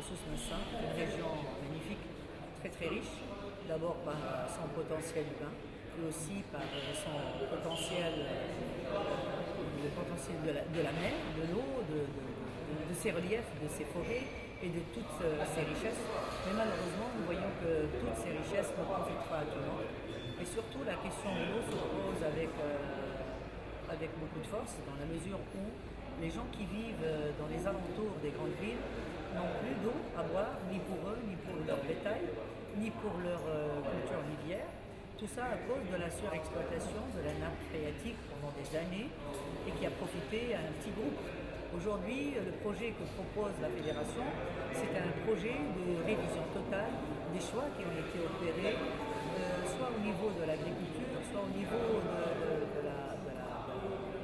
Souss-Massa, une région magnifique, très très riche, d'abord par son potentiel humain, et aussi par son potentiel, le potentiel de la mer, de l'eau, de ses reliefs, de ses forêts et de toutes ses richesses. Mais malheureusement, nous voyons que toutes ces richesses ne profitent pas à tout le monde. Et surtout, la question de l'eau se pose avec beaucoup de force, dans la mesure où les gens qui vivent dans les alentours des grandes villes n'ont plus d'eau à boire, ni pour eux, ni pour leur bétail, ni pour leur culture livière. Tout ça à cause de la surexploitation de la nappe phréatique pendant des années et qui a profité à un petit groupe. Aujourd'hui, le projet que propose la Fédération, c'est un projet de révision totale des choix qui ont été opérés, soit au niveau de l'agriculture, soit au niveau du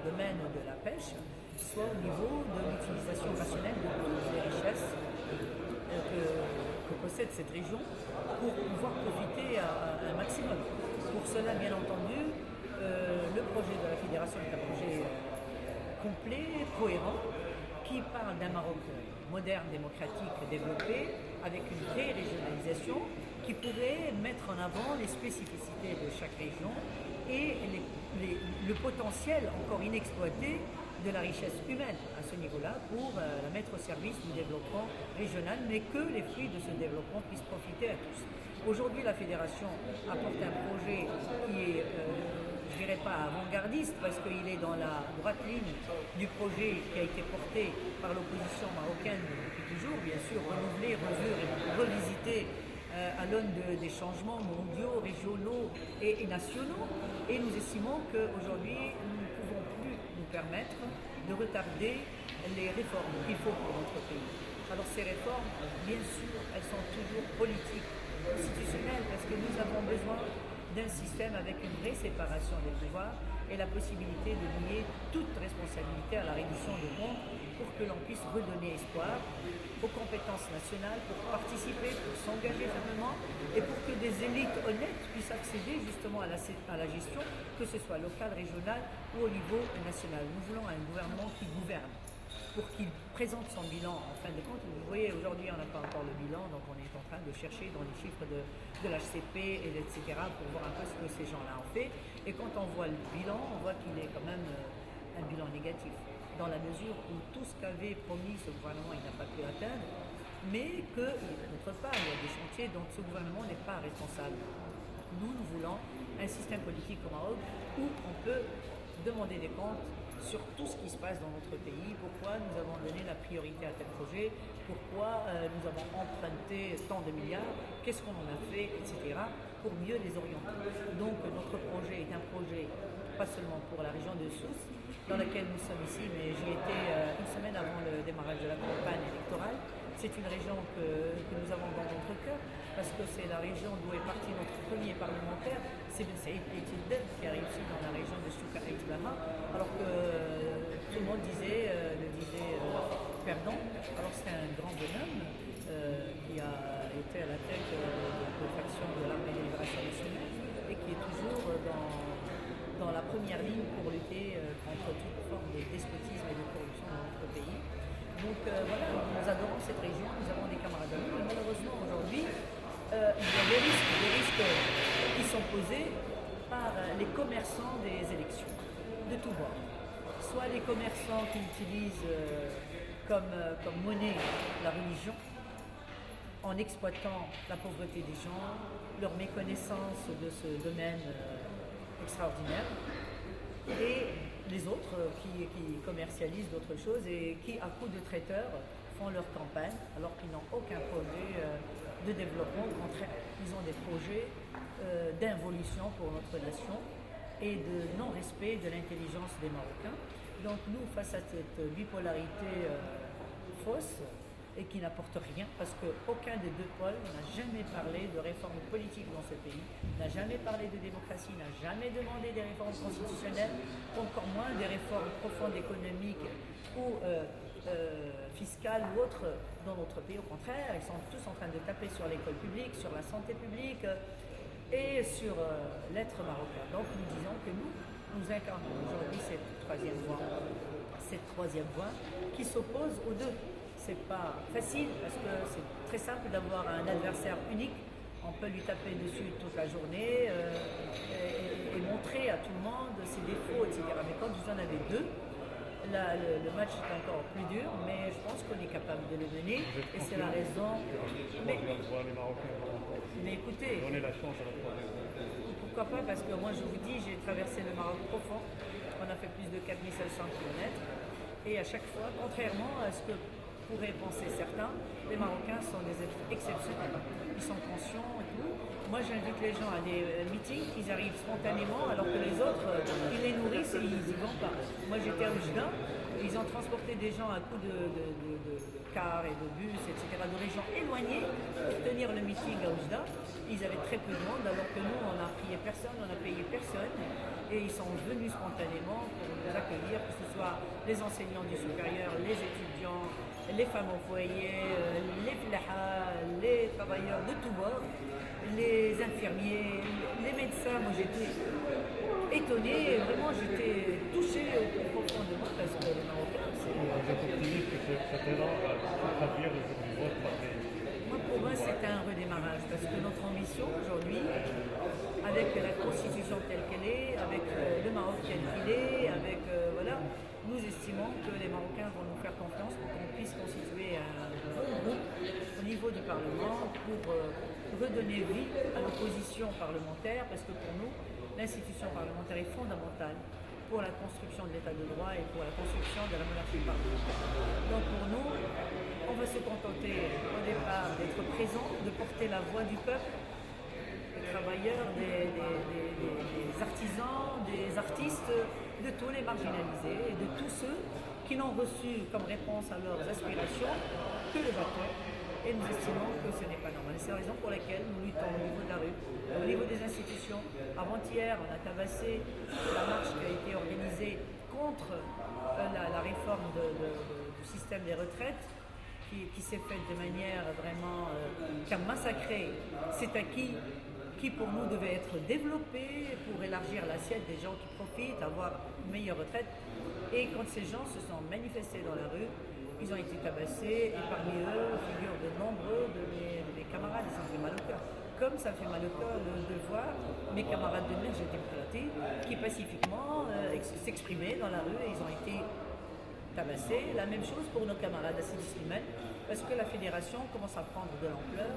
domaine de la pêche, soit au niveau de l'utilisation rationnelle de toutes les richesses que possède cette région pour pouvoir profiter à un maximum. Pour cela, bien entendu, le projet de la Fédération est un projet complet, cohérent, qui parle d'un Maroc moderne, démocratique, développé, avec une vraie régionalisation qui pourrait mettre en avant les spécificités de chaque région et le potentiel encore inexploité de la richesse humaine à ce niveau-là pour la mettre au service du développement régional, mais que les fruits de ce développement puissent profiter à tous. Aujourd'hui, la Fédération apporte un projet qui est, je ne dirais pas avant-gardiste, parce qu'il est dans la droite ligne du projet qui a été porté par l'opposition marocaine depuis toujours, bien sûr, renouvelé, revu, revisité à l'aune des changements mondiaux, régionaux et nationaux. Et nous estimons qu'aujourd'hui, nous ne pouvons plus nous permettre de retarder les réformes qu'il faut pour notre pays. Alors ces réformes, bien sûr, elles sont toujours politiques, constitutionnelles, parce que nous avons besoin d'un système avec une vraie séparation des pouvoirs et la possibilité de lier toute responsabilité à la réduction de comptes pour que l'on puisse redonner espoir aux compétences nationales pour participer, pour s'engager fermement et pour que des élites honnêtes puissent accéder justement à la gestion, que ce soit locale, régionale ou au niveau national. Nous voulons un gouvernement qui gouverne, pour qu'il présente son bilan en fin de compte. Vous voyez, aujourd'hui, on n'a pas encore le bilan, donc on est en train de chercher dans les chiffres de l'HCP, etc., pour voir un peu ce que ces gens-là ont fait. Et quand on voit le bilan, on voit qu'il est quand même un bilan négatif, dans la mesure où tout ce qu'avait promis ce gouvernement, il n'a pas pu atteindre, mais que, d'autre part, il y a des chantiers dont ce gouvernement n'est pas responsable. Nous voulons un système politique au Maroc où on peut demander des comptes sur tout ce qui se passe dans notre pays, pourquoi nous avons donné la priorité à tel projet, pourquoi nous avons emprunté tant de milliards, qu'est-ce qu'on en a fait, etc., pour mieux les orienter. Donc notre projet est un projet pas seulement pour la région de Souss, dans laquelle nous sommes ici, mais j'y étais une semaine avant le démarrage de la campagne électorale. C'est une région que nous avons dans notre cœur, parce que c'est la région d'où est parti notre premier parlementaire, c'est Ben Saïd Etilden, qui a réussi dans la région de Souka et Tlaha, alors que tout le monde le disait perdant. Alors c'est un grand bonhomme qui a été à la tête de faction de l'armée de libération nationale et qui est toujours dans la première ligne pour lutter contre toute forme de despotisme et de corruption dans notre pays. Donc voilà, nous adorons cette région, nous avons des camarades à nous, mais malheureusement aujourd'hui, il y a des risques qui sont posés par les commerçants des élections, de tout bord. Soit les commerçants qui utilisent comme monnaie la religion, en exploitant la pauvreté des gens, leur méconnaissance de ce domaine extraordinaire, et les autres qui commercialisent d'autres choses et qui, à coup de traiteurs, font leur campagne alors qu'ils n'ont aucun projet de développement. Au contraire, ils ont des projets d'involution pour notre nation et de non-respect de l'intelligence des Marocains. Donc nous, face à cette bipolarité fausse, et qui n'apporte rien, parce qu'aucun des deux pôles n'a jamais parlé de réforme politique dans ce pays, n'a jamais parlé de démocratie, n'a jamais demandé des réformes constitutionnelles, encore moins des réformes profondes économiques ou fiscales ou autres dans notre pays. Au contraire, ils sont tous en train de taper sur l'école publique, sur la santé publique et sur l'être marocain. Donc nous disons que nous incarnons aujourd'hui cette troisième voie qui s'oppose aux deux. c'est pas facile parce que c'est très simple d'avoir un adversaire unique. On peut lui taper dessus toute la journée et montrer à tout le monde ses défauts, etc. Mais quand vous en avez deux, là, le match est encore plus dur, mais je pense qu'on est capable de le mener et c'est la raison. Mais écoutez, donner la chance à la troisième. pourquoi pas, parce que moi je vous dis, j'ai traversé le Maroc profond, on a fait plus de 4500 km et à chaque fois, contrairement à ce que pourraient penser certains, les Marocains sont des êtres exceptionnels, ils sont conscients et tout. Moi j'invite les gens à des meetings, ils arrivent spontanément alors que les autres, ils les nourrissent et ils y vont pas. Moi j'étais à Oujda, ils ont transporté des gens à coups de cars et de bus, etc., de régions éloignées pour tenir le meeting à Oujda. Ils avaient très peu de monde, alors que nous, on n'a prié personne, on n'a payé personne. Et ils sont venus spontanément pour nous accueillir, que ce soit les enseignants du supérieur, les étudiants, les femmes au foyer, les flahas, les travailleurs de tous bords, les infirmiers, les médecins. Moi, j'étais étonnée, vraiment, j'étais touchée profondément parce que les Marocains, c'est... Vous êtes optimiste que cet élan va se traduire le jour du vote par des... Pour moi, c'est un redémarrage parce que notre ambition aujourd'hui, avec la constitution telle qu'elle est, avec le Maroc tel qu'il est, avec voilà, nous estimons que les Marocains vont nous faire confiance pour qu'on puisse constituer un bon groupe au niveau du Parlement pour redonner vie à l'opposition parlementaire parce que pour nous, l'institution parlementaire est fondamentale pour la construction de l'état de droit et pour la construction de la monarchie parlementaire. Donc pour nous, on va se contenter au départ d'être présent, de porter la voix du peuple, des travailleurs, des artisans, des artistes, de tous les marginalisés et de tous ceux qui n'ont reçu comme réponse à leurs aspirations que le bâton. Et nous estimons que ce n'est pas normal. C'est la raison pour laquelle nous luttons au niveau de la rue, au niveau des institutions. Avant-hier, on a tabassé la marche qui a été organisée contre la réforme du système des retraites, qui s'est faite de manière vraiment qui a massacré cet acquis qui pour nous devait être développé pour élargir l'assiette des gens qui profitent, avoir une meilleure retraite. Et quand ces gens se sont manifestés dans la rue, ils ont été tabassés et parmi eux figurent de nombreux de mes camarades, et ça me fait mal au cœur. Comme ça me fait mal au cœur de voir mes camarades de Merj démocratique qui pacifiquement s'exprimaient dans la rue et ils ont été tabassés. La même chose pour nos camarades à Sidi Slimane, parce que la fédération commence à prendre de l'ampleur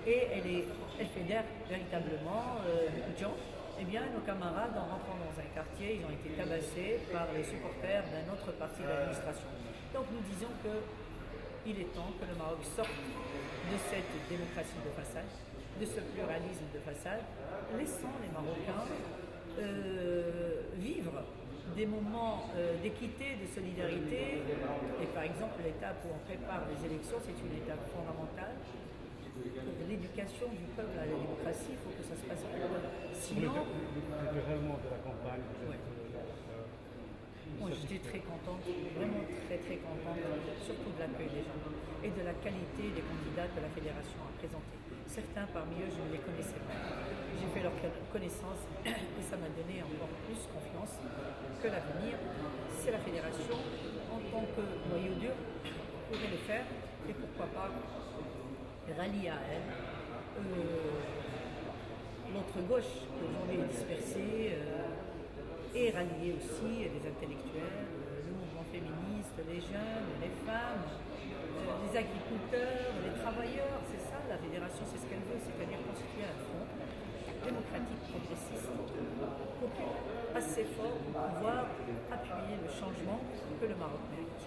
et elle fédère véritablement beaucoup de gens. Eh bien, nos camarades, en rentrant dans un quartier, ils ont été tabassés par les supporters d'un autre parti de l'administration. Donc nous disons qu'il est temps que le Maroc sorte de cette démocratie de façade, de ce pluralisme de façade, laissant les Marocains vivre des moments d'équité, de solidarité. Et par exemple, l'étape où on prépare les élections, c'est une étape fondamentale de l'éducation du peuple à la démocratie. Il faut que ça se passe bien. Sinon... Le déroulement de la campagne, moi, j'étais très contente, vraiment très très contente, surtout de l'accueil des gens et de la qualité des candidats que la fédération a présentés. Certains parmi eux, je ne les connaissais pas. J'ai fait leur connaissance et ça m'a donné encore plus confiance que l'avenir. C'est la fédération, en tant que noyau dur, pourrait le faire et pourquoi pas rallier à elle l'autre gauche que aujourd'hui est dispersée. Et rallier aussi les intellectuels, le mouvement féministe, les jeunes, les femmes, les agriculteurs, les travailleurs. C'est ça, la fédération, c'est ce qu'elle veut, c'est-à-dire constituer un front démocratique progressiste, assez fort pour pouvoir appuyer le changement que le Maroc mérite.